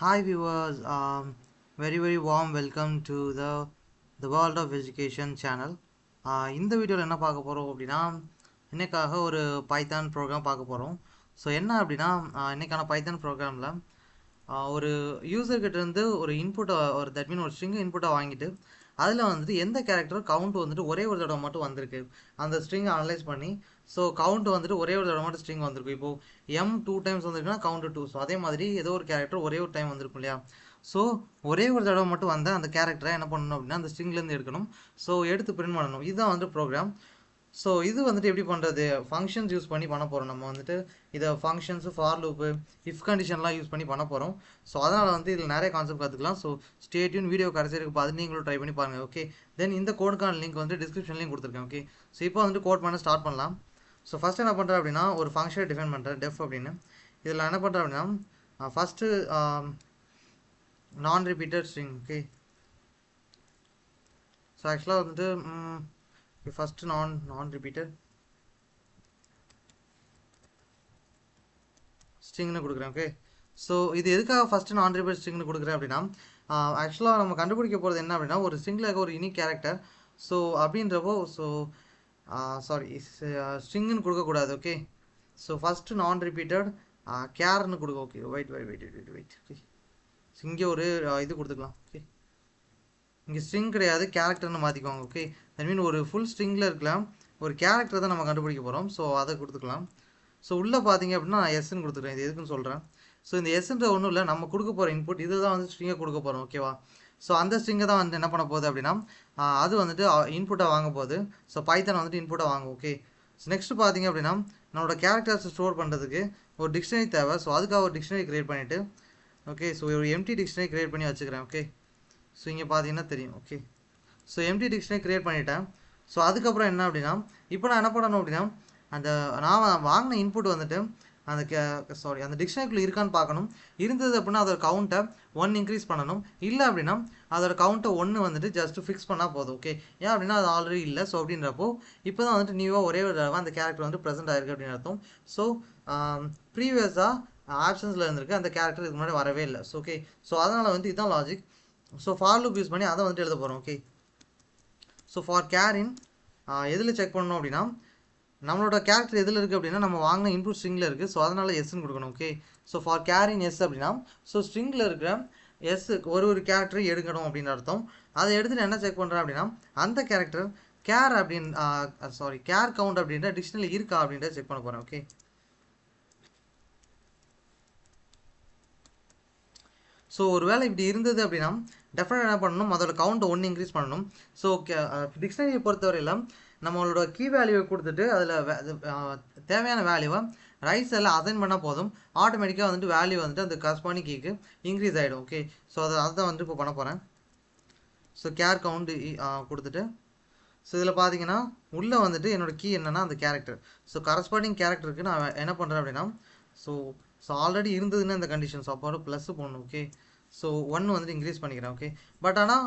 Hi viewers, very warm welcome to the World of Education channel. இந்த வீடியோவில் என்ன பார்க்க போகிறோம் அப்படின்னா இன்னைக்காக ஒரு பைத்தான் ப்ரோக்ராம் பார்க்க போகிறோம். ஸோ என்ன அப்படின்னா இன்னைக்கான பைத்தான் ப்ரோக்ராமில் ஒரு யூசர்கிட்ட இருந்து ஒரு இன்புட்டை ஒரு தட் மீன் ஒரு ஸ்ட்ரிங் இன்புட்டை வாங்கிட்டு அதில் வந்துட்டு எந்த கேரக்டர் கவுண்ட் வந்துட்டு ஒரே ஒரு தடவை மட்டும் வந்திருக்கு அந்த ஸ்ட்ரிங்கை அனலைஸ் பண்ணி ஸோ கவுண்ட் வந்துட்டு ஒரே ஒரு தடவை மட்டும் ஸ்ட்ரிங் வந்திருக்கும். இப்போது எம் 2 டைம்ஸ் வந்திருக்குன்னா கவுண்ட் 2. ஸோ அதே மாதிரி ஏதோ ஒரு கேரக்டர் ஒரே ஒரு டைம் வந்திருக்கும் இல்லையா. ஸோ ஒரே ஒரு தடவை மட்டும் வந்த அந்த கேரக்டரை என்ன பண்ணணும் அப்படின்னா அந்த ஸ்ட்ரிங்லேருந்து எடுக்கணும். ஸோ எடுத்து பிரிண்ட் பண்ணணும். இதுதான் வந்து ப்ரோக்ராம். ஸோ இது வந்துட்டு எப்படி பண்ணுறது, ஃபங்க்ஷன்ஸ் யூஸ் பண்ணி பண்ண போகிறோம். நம்ம வந்துட்டு இதை ஃபங்க்ஷன்ஸு ஃபார் லூப்பு இஃப் கண்டிஷன்லாம் யூஸ் பண்ணி பண்ண போகிறோம். ஸோ அதனால் வந்து இதில் நிறைய கான்செப்ட் கற்றுக்கலாம். ஸோ ஸ்டே டியூன், வீடியோ கடைசி வரைக்கும் பார்த்து நீங்களும் ட்ரை பண்ணி பாருங்கள். ஓகே, தென் இந்த கோடுக்கான லிங்க் வந்து டிஸ்கிரிப்ஷன்லேயும் கொடுத்துருக்கேன். ஓகே, ஸோ இப்போ வந்துட்டு கோட் பண்ண ஸ்டார்ட் பண்ணலாம். ஸோ ஃபஸ்ட்டு என்ன பண்ணுறேன் அப்படின்னா ஒரு ஃபங்க்ஷனை டிஃபைன் பண்ணுறேன், டெஃப் அப்படின்னு. இதில் என்ன பண்ணுறேன் அப்படின்னா ஃபஸ்ட்டு நான் ரிப்பீட்டட் ஸ்ட்ரிங். ஓகே, ஸோ ஆக்சுவலாக வந்துட்டு ஃபஸ்ட்டு நான் ரிப்பீட்டட் ஸ்ட்ரிங்னு கொடுக்குறேன். ஓகே, ஸோ இது எதுக்காக ஃபஸ்ட்டு நான் ரிப்பீட்டட் ஸ்ட்ரிங்னு கொடுக்குறேன் அப்படின்னா ஆக்சுவலாக நம்ம கண்டுபிடிக்க போகிறது என்ன அப்படின்னா ஒரு ஸ்ட்ரிங்கில் இருக்க ஒரு யூனிக் கேரக்டர். ஸோ அப்படின்றப்போ சாரி ஸ்ட்ரிங்குன்னு கொடுக்கக்கூடாது. ஓகே, ஸோ ஃபஸ்ட்டு நான் ரிப்பீட்டட் கேர்னு கொடுக்க. Okay, wait. ஓகே, இங்கே ஒரு இது கொடுத்துக்கலாம். ஓகே, இங்கே ஸ்ட்ரிங் கிடையாது கேரக்டர்னு மாற்றிக்குவாங்க. ஓகே, தட் மீன் ஒரு ஃபுல் ஸ்ட்ரிங்கில் இருக்கலாம் ஒரு கேரக்டர் தான் நம்ம கண்டுபிடிக்க போகிறோம். ஸோ அதை கொடுத்துக்கலாம். ஸோ உள்ளே பார்த்தீங்க அப்படின்னா நான் எஸ்ன்னு கொடுத்துக்கிறேன். இது எதுக்குன்னு சொல்கிறேன். ஸோ இந்த எஸ்ன்ற ஒன்றும் இல்லை, நம்ம கொடுக்க போகிற இன்புட் இது தான் வந்து ஸ்ட்ரிங்கை கொடுக்க போகிறோம். ஓகேவா, ஸோ அந்த ஸ்ட்ரிங்கை தான் வந்து என்ன பண்ண போகுது அப்படின்னா அது வந்துட்டு இன்புட்டை வாங்க போகுது. ஸோ பைத்தான் வந்துட்டு இன்புட்டை வாங்க. ஓகே, ஸோ நெக்ஸ்ட்டு பார்த்தீங்க அப்படின்னா நம்மளோட கேரக்டர்ஸை ஸ்டோர் பண்ணுறதுக்கு ஒரு டிக்ஷனரி தேவை. ஸோ அதுக்காக ஒரு டிக்ஷனரி க்ரியேட் பண்ணிவிட்டு ஓகே, ஸோ ஒரு எம்டி டிக்ஷனரி க்ரியேட் பண்ணி வச்சுக்கிறேன். ஓகே, ஸோ இங்கே பார்த்தீங்கன்னா தெரியும். Okay, so empty dictionary create பண்ணிட்டேன். ஸோ அதுக்கப்புறம் என்ன அப்படின்னா இப்போ நான் என்ன பண்ணணும் அப்படின்னா அந்த நான் வாங்கின இன்புட் வந்துட்டு அந்த அந்த டிக்ஷனரிக்குள்ளே இருக்கான்னு பார்க்கணும். இருந்தது அப்படின்னா அதோட கவுண்ட்டை 1 இன்க்ரீஸ் பண்ணணும். இல்லை அப்படின்னா அதோட கவுண்ட்டை 1 வந்துட்டு ஜஸ்ட்டு ஃபிக்ஸ் பண்ணால் போதும். ஓகே, ஏன் அப்படின்னா அது ஆல்ரெடி இல்லை. ஸோ அப்படின்றப்போ இப்போ தான் வந்துட்டு நியூவாக ஒரே ஒரு தடவை அந்த கேரக்டர் வந்து ப்ரெசென்ட் ஆயிருக்கு அப்படின்னு அர்த்தம். ஸோ ப்ரீவியஸாக ஆப்ஷன்ஸில் இருந்திருக்கு அந்த கேரக்டர் இதுக்கு முன்னாடி வரவே இல்லை. ஸோ ஓகே, ஸோ அதனால் வந்து இதுதான் logic. So for loop use பண்ணி அதை வந்துட்டு எழுத போகிறோம். ஓகே, ஸோ ஃபார் கேரின் எதில் செக் பண்ணணும் அப்படின்னா நம்மளோட கேரக்டர் எதில் இருக்குது அப்படின்னா நம்ம வாங்கின இன்புட் ஸ்ட்ரிங்கில் இருக்குது. ஸோ அதனால் எஸ்ன்னு கொடுக்கணும். ஓகே, ஸோ ஃபார் கேரின் எஸ் அப்படின்னா ஸோ ஸ்ட்ரிங்கில் இருக்கிற எஸ் ஒரு கேரக்டரை எடுக்கணும் அப்படின்னு அர்த்தம். அதை எடுத்துகிட்டு என்ன செக் பண்ணுறேன் அப்படின்னா அந்த கேரக்டர் கேர் அப்படின்னு கேர் கவுண்ட் அப்படின்ற டிக்ஷனரியில் இருக்கா அப்படின்றத செக் பண்ண போகிறேன். ஓகே, ஸோ ஒரு வேளை இப்படி இருந்தது அப்படின்னா டெஃபினட்டாக என்ன பண்ணணும் அதோட கவுண்ட்டை 1 இன்க்ரீஸ் பண்ணணும். ஸோ டிக்ஷனரியை பொறுத்தவரையில் நம்மளோட கீ வேல்யூவை கொடுத்துட்டு அதில் தேவையான வேல்யூவை ரைட் சைடில் அசைன் பண்ணால் போதும். ஆட்டோமேட்டிக்காக வந்துட்டு வேல்யூ வந்துட்டு அந்த கரஸ்பாண்டிங் கீக்கு இன்க்ரீஸ் ஆகிடும். ஓகே, ஸோ அதுதான் வந்துட்டு இப்போ பண்ண போகிறேன். ஸோ கேர் கவுண்ட் கொடுத்துட்டு ஸோ இதில் பார்த்தீங்கன்னா உள்ளே வந்துட்டு என்னோடய கீ என்னென்னா அந்த கேரக்டர். ஸோ கரஸ்பாண்டிங் கேரக்டருக்கு நான் என்ன பண்ணுறேன் அப்படின்னா ஸோ ஆல்ரெடி இருந்ததுன்னு அந்த கண்டிஷன். ஸோ அப்போ ப்ளஸ் போடணும். ஓகே, ஸோ 1 வந்துட்டு இன்க்ரீஸ் பண்ணிக்கிறேன். ஓகே, பட் ஆனால்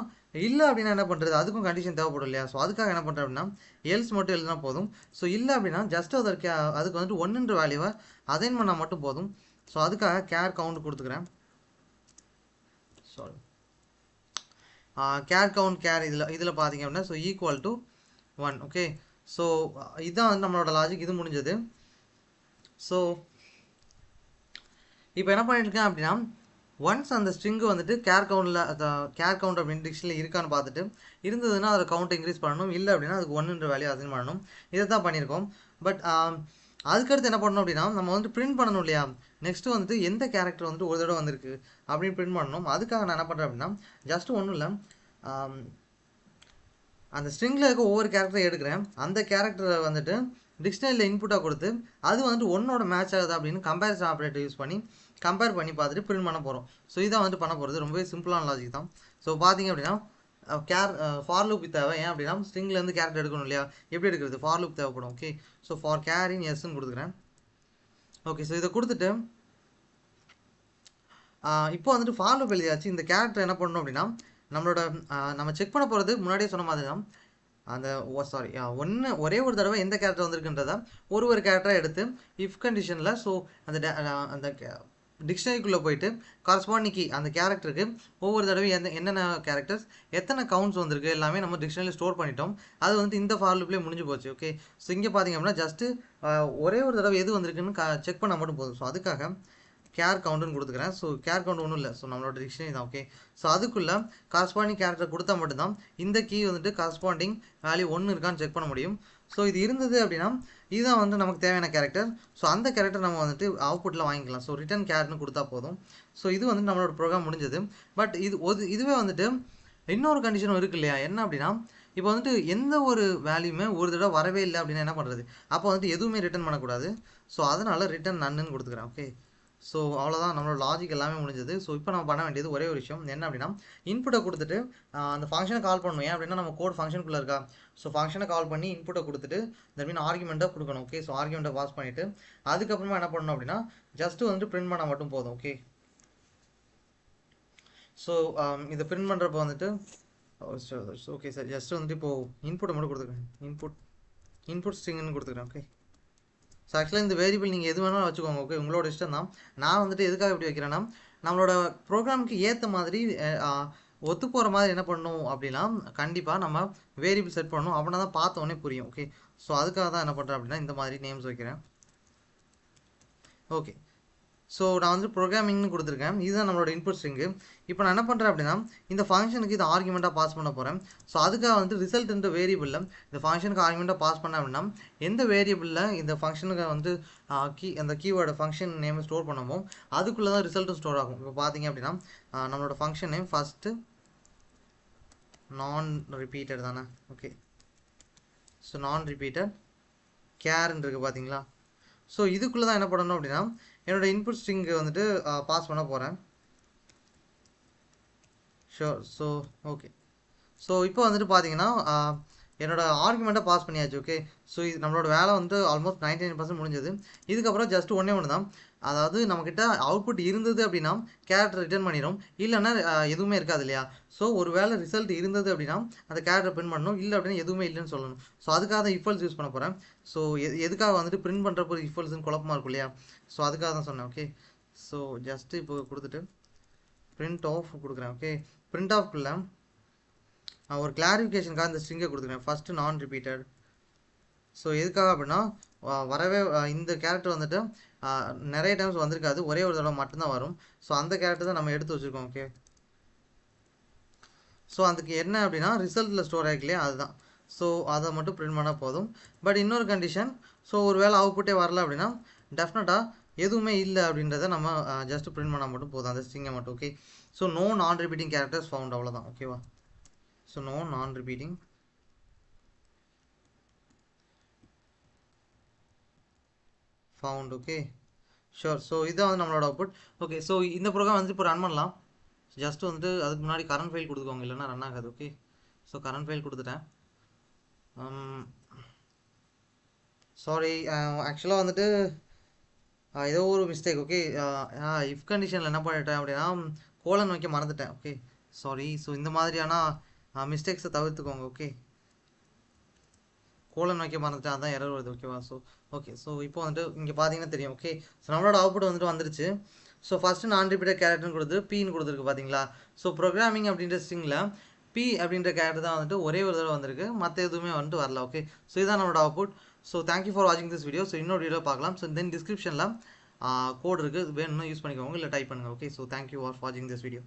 இல்லை அப்படின்னா என்ன பண்ணுறது, அதுக்கும் கண்டிஷன் தேவைப்படும் இல்லையா. ஸோ அதுக்காக என்ன பண்ணுறேன் அப்படின்னா எல்ஸ் மட்டும் எழுதினா போதும். ஸோ இல்லை அப்படின்னா ஜஸ்ட் அதுக்கு வந்துட்டு 1ன்ற வேல்யூவை அசைன் பண்ணால் மட்டும் போதும். ஸோ அதுக்காக கேர் கவுண்ட் கொடுத்துக்கிறேன். சாரி கேர் கவுண்ட் இதில் பார்த்தீங்க அப்படின்னா so equal to 1. Okay, so இதுதான் வந்து நம்மளோட லாஜிக். இது முடிஞ்சது. ஸோ இப்போ என்ன பண்ணிட்டுருக்கேன் அப்படின்னா ஒன்ஸ் அந்த ஸ்ட்ரிங்கு வந்துட்டு கேர் கவுண்ட் அப்படின்னு டிக்ஷனில் இருக்கான்னு பார்த்துட்டு இருந்ததுன்னா அதை கவுண்ட் இன்க்ரீஸ் பண்ணணும். இல்லை அப்படின்னா அதுக்கு 1ன்ற வேல்யூ அசைன் பண்ணணும். இதை தான் பண்ணியிருக்கோம். பட் அதுக்கடுத்து என்ன பண்ணணும் அப்படின்னா நம்ம வந்துட்டு பிரிண்ட் பண்ணணும் இல்லையா. நெக்ஸ்ட்டு வந்துட்டு எந்த கேரக்டர் வந்துட்டு ஒரு தடவை வந்திருக்கு அப்படின்னு பிரிண்ட் பண்ணணும். அதுக்காக நான் என்ன பண்ணுறேன் அப்படின்னா ஜஸ்ட் ஒன்றும் இல்லை, அந்த ஸ்ட்ரிங்கில் இருக்க ஒவ்வொரு கேரக்டரை எடுக்கிறேன். அந்த கேரக்டரை வந்துட்டு டிக்ஷனரியில் இன்புட்டாக கொடுத்து அது வந்துட்டு 1ஓட மேட்ச் ஆகுது அப்படின்னு கம்பேரிசன் ஆப்ரேட்டர் யூஸ் பண்ணி கம்பேர் பண்ணி பார்த்துட்டு பிரிண்ட் பண்ண போகிறோம். ஸோ இதான் வந்துட்டு பண்ண போகிறது. ரொம்பவே சிம்பிளான லாஜிக் தான். ஸோ பார்த்தீங்க அப்படின்னா ஃபார் லூப் தேவை. ஏன் அப்படின்னா ஸ்ட்ரிங்லேருந்து கேரக்டர் எடுக்கணும் இல்லையா, எப்படி எடுக்கிறது, ஃபார் லூப் தேவைப்படும். ஓகே, ஸோ ஃபார் கேரின் எஸ்ன்னு கொடுத்துக்கிறேன். ஓகே, ஸோ இதை கொடுத்துட்டு இப்போ வந்துட்டு ஃபார் லூப் எழுதியாச்சு. இந்த கேரக்டர் என்ன பண்ணணும் அப்படின்னா நம்ம செக் பண்ண போகிறது முன்னாடியே சொன்ன மாதிரி தான் அந்த ஒரே ஒரு தடவை எந்த கேரக்டர் வந்திருக்குன்றத ஒரு கேரக்டராக எடுத்து இஃப் கண்டிஷனில் ஸோ அந்த டிக்ஷனரிக்குள்ளே போயிட்டு காரஸ்பாண்டிங் கீ அந்த கேரக்டருக்கு ஒவ்வொரு தடவையும் என்னென்ன கேரக்டர்ஸ் எத்தனை கவுண்ட்ஸ் வந்திருக்கு எல்லாமே நம்ம டிக்ஷனரியில் ஸ்டோர் பண்ணிட்டோம். அது வந்துட்டு இந்த ஃபார் லூப்லேயே முடிஞ்சு போச்சு. ஓகே, ஸோ இங்கே பார்த்தீங்க அப்படின்னா ஜஸ்ட்டு ஒரே ஒரு தடவை எது வந்திருக்குன்னு செக் பண்ணால் மட்டும் போதும். ஸோ அதுக்காக கேர் கவுண்ட்டுன்னு கொடுத்துக்கிறேன். ஸோ கேர் கவுண்ட் ஒன்றும் இல்லை, ஸோ நம்மளோட டிக்ஷனரி தான். ஓகே, ஸோ அதுக்குள்ளே காரஸ்பாண்டிங் கேரக்டர் கொடுத்தா மட்டும்தான் இந்த கீ வந்துட்டு காரஸ்பாண்டிங் வேல்யூ 1 இருக்கான்னு செக் பண்ண முடியும். ஸோ இது இருந்தது அப்படின்னா இதுதான் வந்து நமக்கு தேவையான கேரக்டர். ஸோ அந்த கேரக்டர் நம்ம வந்துட்டு அவுட்புட்டில் வாங்கிக்கலாம். ஸோ ரிட்டர்ன் கேர்னு கொடுத்தா போதும். ஸோ இது வந்து நம்மளோட ப்ரோக்ராம் முடிஞ்சது. பட் இதுவே வந்துட்டு இன்னொரு கண்டிஷனும் இருக்கு இல்லையா? என்ன அப்படின்னா இப்போ வந்துட்டு எந்த ஒரு வேல்யூமே ஒரு தடவை வரவே இல்லை அப்படின்னா என்ன பண்ணுறது? அப்போ வந்துட்டு எதுவுமே ரிட்டர்ன் பண்ணக்கூடாது. ஸோ அதனால் ரிட்டர்ன் நன்னுன்னு கொடுத்துக்கிறேன். ஓகே, ஸோ அவ்வளோதான், நம்மளோட லாஜிக் எல்லாமே முடிஞ்சது. ஸோ இப்போ நம்ம பண்ண வேண்டியது ஒரே ஒரு விஷயம் என்ன அப்படின்னா இன்புட்டை கொடுத்துட்டு அந்த ஃபங்க்ஷனை கால் பண்ணணும். ஏன் அப்படின்னா நம்ம கோட் ஃபங்க்ஷனுக்குள்ளே இருக்கா? ஸோ ஃபங்க்ஷனை கால் பண்ணி இன்புட்டை கொடுத்துட்டு தட் மீன் ஆர்குமெண்ட்டாக கொடுக்கணும். ஓகே, ஸோ ஆர்குமெண்ட்டை பாஸ் பண்ணிவிட்டு அதுக்கப்புறமா என்ன பண்ணணும் அப்படின்னா ஜஸ்ட்டு வந்துட்டு பிரிண்ட் பண்ணால் மட்டும் போதும். ஓகே, ஸோ இதை பிரிண்ட் பண்ணுறப்போ வந்துட்டு ஓகே சார் ஜஸ்ட்டு வந்துட்டு இப்போது இன்புட்டை மட்டும் கொடுத்துக்கிறேன். இன்புட் ஸ்ட்ரிங்னு கொடுத்துக்கிறேன். ஓகே, ஸோ ஆக்சுவலாக இந்த வேரியபிள் நீங்கள் எது வேணாலும் வச்சுக்கோங்க. ஓகே, உங்களோட இஷ்டம் தான். நான் வந்துட்டு எதுக்காக இப்படி வைக்கிறேன்னா நம்மளோட ப்ரோக்ராமுக்கு ஏற்ற மாதிரி ஒத்து போகிற மாதிரி என்ன பண்ணணும் அப்படின்னா கண்டிப்பாக நம்ம வேரியபிள் செட் பண்ணணும். அப்படின்னா தான் பார்த்த உடனே புரியும். ஓகே, ஸோ அதுக்காக தான் என்ன பண்ணுறேன் அப்படின்னா இந்த மாதிரி நேம்ஸ் வைக்கிறேன். ஓகே, ஸோ நான் வந்து ப்ரோக்ராமிங்னு கொடுத்துருக்கேன். இதுதான் நம்மளோட இன்புட் ஸ்ட்ரிங்கு. இப்போ நான் என்ன பண்ணுறேன் அப்படின்னா இந்த ஃபங்க்ஷனுக்கு இது ஆர்குமெண்ட்டாக பாஸ் பண்ண போகிறேன். ஸோ அதுக்காக வந்து ரிசல்ட்ன்ற வேரியபிளில் இந்த ஃபங்க்ஷனுக்கு ஆர்குமெண்ட்டாக பாஸ் பண்ண அப்படின்னா எந்த வேரியபிளில் இந்த ஃபங்க்ஷனுக்கு வந்து அந்த கீவேர்டு ஃபங்க்ஷன் நேம் ஸ்டோர் பண்ணமோ அதுக்குள்ளே தான் ரிசல்ட்டும் ஸ்டோர் ஆகும். இப்போ பார்த்தீங்க அப்படின்னா நம்மளோட ஃபங்க்ஷன் நேம் ஃபஸ்ட்டு நான் ரிப்பீட்டட் தானே? ஓகே, ஸோ நான் ரிப்பீட்டட் கேர்ன்னு இருக்குது பார்த்தீங்களா? ஸோ இதுக்குள்ளே தான் என்ன பண்ணணும் அப்படின்னா என்னோடய இன்புட் ஸ்ட்ரிங்கு வந்துட்டு பாஸ் பண்ண போகிறேன். ஷோர், ஸோ ஓகே, ஸோ இப்போ வந்துட்டு பார்த்தீங்கன்னா என்னோடய ஆர்குமெண்ட்டை பாஸ் பண்ணியாச்சு. ஓகே, ஸோ இது நம்மளோட வேலை வந்து ஆல்மோஸ்ட் 99% முடிஞ்சது. இதுக்கப்புறம் ஜஸ்ட் ஒன்று தான், அதாவது நம்மக்கிட்ட அவுட்புட் இருந்தது அப்படின்னா கேரக்டர் ரிட்டர்ன் பண்ணிடும், இல்லைன்னா எதுவுமே இருக்காது இல்லையா? ஸோ ஒரு வேளை ரிசல்ட் இருந்தது அப்படின்னா அந்த கேரக்டர் பிரிண்ட் பண்ணணும், இல்லை அப்படின்னா எதுவுமே இல்லைன்னு சொல்லணும். ஸோ அதுக்காக தான் இஃபல்ஸ் யூஸ் பண்ண போகிறேன். ஸோ எதுக்காக வந்துட்டு பிரிண்ட் பண்ணுறப்போ இஃபல்ஸ்ன்னு குழப்பமாக இருக்கும் இல்லையா? ஸோ அதுக்காக தான் சொன்னேன். ஓகே, ஸோ ஜஸ்ட்டு இப்போ கொடுத்துட்டு பிரிண்ட் ஆஃப் கொடுக்குறேன். ஓகே, பிரிண்ட் ஆஃப்குள்ள ஒரு கிளாரிஃபிகேஷனுக்காக இந்த ஸ்ட்ரிங்கை கொடுத்துருக்கேன். ஃபஸ்ட்டு நான் ரிப்பீட்டட். ஸோ எதுக்காக அப்படின்னா வரவே இந்த கேரக்டர் வந்துட்டு நிறைய டைம்ஸ் வந்திருக்காது, ஒரே ஒரு தடவை மட்டும்தான் வரும். ஸோ அந்த கேரக்டர் தான் நம்ம எடுத்து வச்சுருக்கோம். ஓகே, ஸோ அதுக்கு என்ன அப்படின்னா ரிசல்ட்டில் ஸ்டோர் ஆகிக்கலையே அதுதான். ஸோ அதை மட்டும் பிரிண்ட் பண்ணால் போதும். பட் இன்னொரு கண்டிஷன், ஸோ ஒரு வேளை அவுட்புட்டே வரல அப்படின்னா டெஃபினட்டாக எதுவுமே இல்லை அப்படின்றத நம்ம ஜஸ்ட் பிரிண்ட் பண்ணால் மட்டும் போதும் அந்த ஸ்ட்ரிங்கை மட்டும். ஓகே, ஸோ நோ நான் ரிப்பீட்டிங் கேரக்டர்ஸ் ஃபவுண்ட், அவ்வளோதான். ஓகேவா? ஸோ நோ நான் repeating found. Okay, sure. So இதுதான் வந்து நம்மளோட அவுட்புட். ஓகே, ஸோ இந்த ப்ரோக்ராம் வந்துட்டு இப்போ ரன் பண்ணலாம். ஜஸ்ட் வந்துட்டு அதுக்கு முன்னாடி கரண்ட் ஃபைல் கொடுத்துக்கோங்க, இல்லைன்னா ரன் ஆகாது. ஓகே, ஸோ கரண்ட் ஃபைல் கொடுத்துட்டேன். சாரி, ஆக்சுவலாக வந்துட்டு ஏதோ ஒரு மிஸ்டேக். ஓகே, இஃப் கண்டிஷனில் என்ன பண்ணிட்டேன் அப்படின்னா கோலன் வைக்க மறந்துட்டேன். Okay, sorry. ஸோ இந்த மாதிரியான மிஸ்டேக்ஸை தவிர்த்துக்கோங்க. ஓகே, கோலன் வைக்க மறந்துட்டேன், அதான் எரர் வருது. ஓகேவா? ஸோ ஓகே, ஸோ இப்போ வந்துட்டு இங்கே பார்த்தீங்கன்னா தெரியும். ஓகே, ஸோ நம்மளோட அவுட்புட் வந்துட்டு வந்துருச்சு. ஸோ ஃபஸ்ட்டு நான் ரிப்பீட்டட் கேரக்டர்னு கொடுத்து பின்னு கொடுத்துருக்கு பார்த்தீங்களா? ஸோ ப்ரோக்ராமிங் அப்படின்ற ஸ்ட்ரிங்கில் பி அப்படின்ற கேரக்டர் தான் வந்துட்டு ஒரே ஒரு தடவை வந்திருக்கு, மற்ற எதுவுமே வந்துட்டு வரல. ஓகே, ஸோ இதுதான் நம்மளோட அவுட்புட். ஸோ தேங்க்யூ ஃபார் வாட்சிங் திஸ் வீடியோ. ஸோ இன்னொரு வீடியோ பார்க்கலாம். ஸோ தென் டிஸ்கிரிப்ஷனில் கோட் இருக்குது, வேணும்னா யூஸ் பண்ணிக்கோங்க, இல்லை டைப் பண்ணுங்கள். ஓகே, ஸோ தேங்க்யூ ஃபார் வாட்சிங் திஸ் வீடியோ.